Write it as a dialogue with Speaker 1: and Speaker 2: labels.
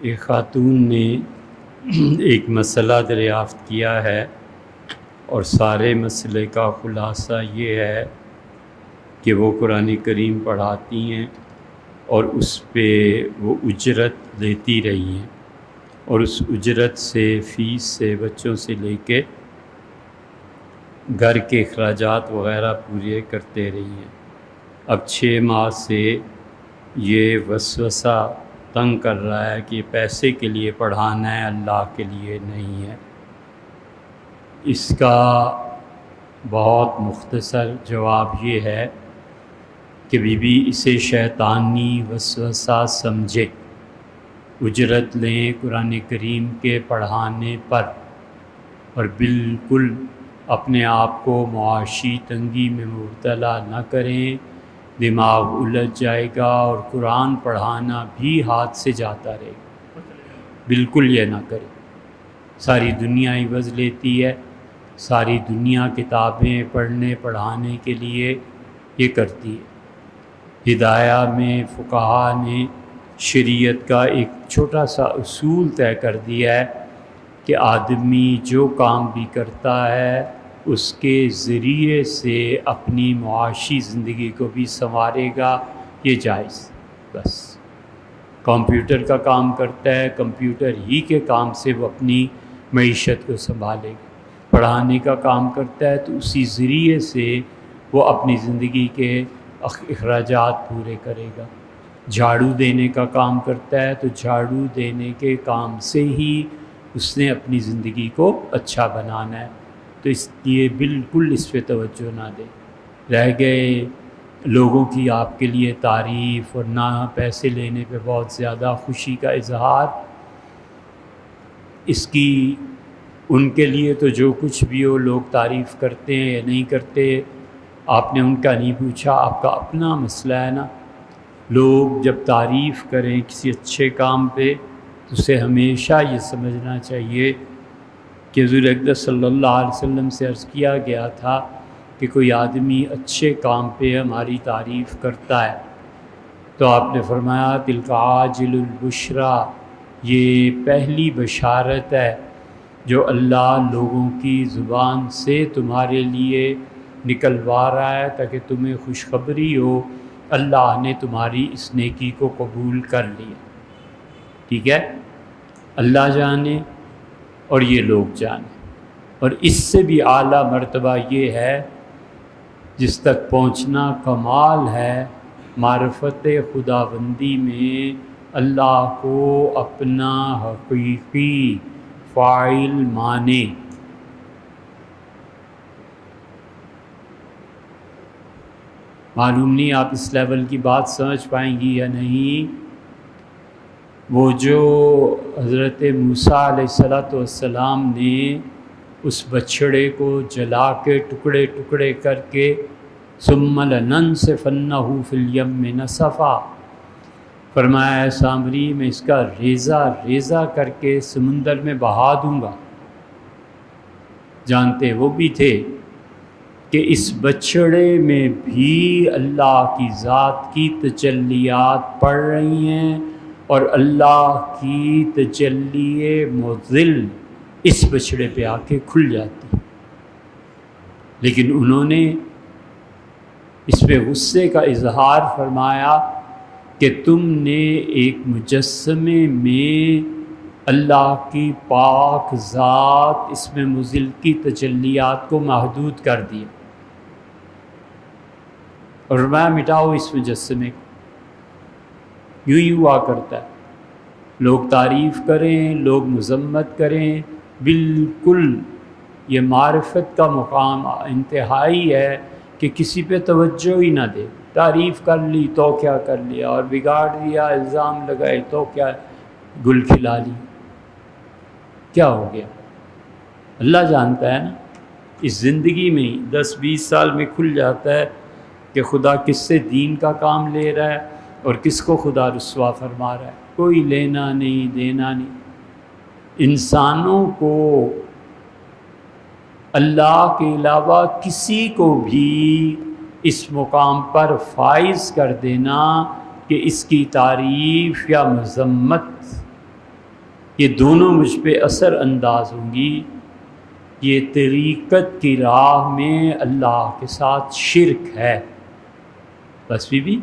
Speaker 1: ایک خاتون نے ایک مسئلہ دریافت کیا ہے اور سارے مسئلے کا خلاصہ یہ ہے کہ وہ قرآن کریم پڑھاتی ہیں اور اس پہ وہ اجرت لیتی رہی ہیں اور اس اجرت سے فیس سے بچوں سے لے کے گھر کے اخراجات وغیرہ پورے کرتے رہی ہیں۔ اب 6 ماہ سے یہ وسوسہ تنگ کر رہا ہے کہ پیسے کے لیے پڑھانا ہے، اللہ کے لیے نہیں ہے۔ اس کا بہت مختصر جواب یہ ہے کہ بی بی اسے شیطانی وسوسہ سمجھے، اجرت لیں قرآن کریم کے پڑھانے پر اور بالکل اپنے آپ کو معاشی تنگی میں مبتلا نہ کریں، دماغ الجھ جائے گا اور قرآن پڑھانا بھی ہاتھ سے جاتا رہے گا۔ بالکل یہ نہ کریں۔ ساری دنیا عوض لیتی ہے، ساری دنیا کتابیں پڑھنے پڑھانے کے لیے یہ کرتی ہے۔ ہدایہ میں فقہا نے شریعت کا ایک چھوٹا سا اصول طے کر دیا ہے کہ آدمی جو کام بھی کرتا ہے اس کے ذریعے سے اپنی معاشی زندگی کو بھی سنوارے گا، یہ جائز۔ بس کمپیوٹر کا کام کرتا ہے، کمپیوٹر ہی کے کام سے وہ اپنی معیشت کو سنبھالے گا۔ پڑھانے کا کام کرتا ہے تو اسی ذریعے سے وہ اپنی زندگی کے اخراجات پورے کرے گا۔ جھاڑو دینے کا کام کرتا ہے تو جھاڑو دینے کے کام سے ہی اس نے اپنی زندگی کو اچھا بنانا ہے، تو اس لیے بالکل اس پہ توجہ نہ دیں۔ رہ گئے لوگوں کی آپ کے لیے تعریف اور نہ پیسے لینے پہ بہت زیادہ خوشی کا اظہار، اس کی ان کے لیے تو جو کچھ بھی ہو، لوگ تعریف کرتے ہیں یا نہیں کرتے، آپ نے ان کا نہیں پوچھا، آپ کا اپنا مسئلہ ہے نا۔ لوگ جب تعریف کریں کسی اچھے کام پہ تو اسے ہمیشہ یہ سمجھنا چاہیے کہ حضور اقدس صلی اللہ علیہ وسلم سے عرض کیا گیا تھا کہ کوئی آدمی اچھے کام پہ ہماری تعریف کرتا ہے تو آپ نے فرمایا تلک عاجل البشریٰ، یہ پہلی بشارت ہے جو اللہ لوگوں کی زبان سے تمہارے لیے نکلوا رہا ہے تاکہ تمہیں خوشخبری ہو، اللہ نے تمہاری اس نیکی کو قبول کر لیا۔ ٹھیک ہے، اللہ جانے اور یہ لوگ جانے۔ اور اس سے بھی اعلیٰ مرتبہ یہ ہے جس تک پہنچنا کمال ہے معرفت خداوندی میں، اللہ کو اپنا حقیقی فاعل مانے۔ معلوم نہیں آپ اس لیول کی بات سمجھ پائیں گی یا نہیں۔ وہ جو حضرت موسیٰ علیہ السلام نے اس بچھڑے کو جلا کے ٹکڑے ٹکڑے کر کے ثم لننسفنہ فی الیم نسفا، فرمایا اے سامری میں اس کا ریزہ ریزہ کر کے سمندر میں بہا دوں گا۔ جانتے وہ بھی تھے کہ اس بچڑے میں بھی اللہ کی ذات کی تجلیات پڑ رہی ہیں اور اللہ کی تجلی مذل اس بچڑے پہ آ کے کھل جاتی، لیکن انہوں نے اس پہ غصے کا اظہار فرمایا کہ تم نے ایک مجسمے میں اللہ کی پاک ذات اس میں مذل کی تجلیات کو محدود کر دیا، اور میں مٹاؤ اس مجسمے کو۔ یوں ہی ہوا کرتا ہے، لوگ تعریف کریں، لوگ مذمت کریں، بالکل یہ معرفت کا مقام انتہائی ہے کہ کسی پہ توجہ ہی نہ دے۔ تعریف کر لی تو کیا کر لیا، اور بگاڑ دیا، الزام لگائے تو کیا گل کھلا لی، کیا ہو گیا؟ اللہ جانتا ہے نا۔ اس زندگی میں ہی 10-20 سال میں کھل جاتا ہے کہ خدا کس سے دین کا کام لے رہا ہے اور کس کو خدا رسوا فرما رہا ہے۔ کوئی لینا نہیں دینا نہیں۔ انسانوں کو اللہ کے علاوہ کسی کو بھی اس مقام پر فائز کر دینا کہ اس کی تعریف یا مذمت یہ دونوں مجھ پہ اثر انداز ہوں گی، یہ طریقت کی راہ میں اللہ کے ساتھ شرک ہے۔ بس بی بی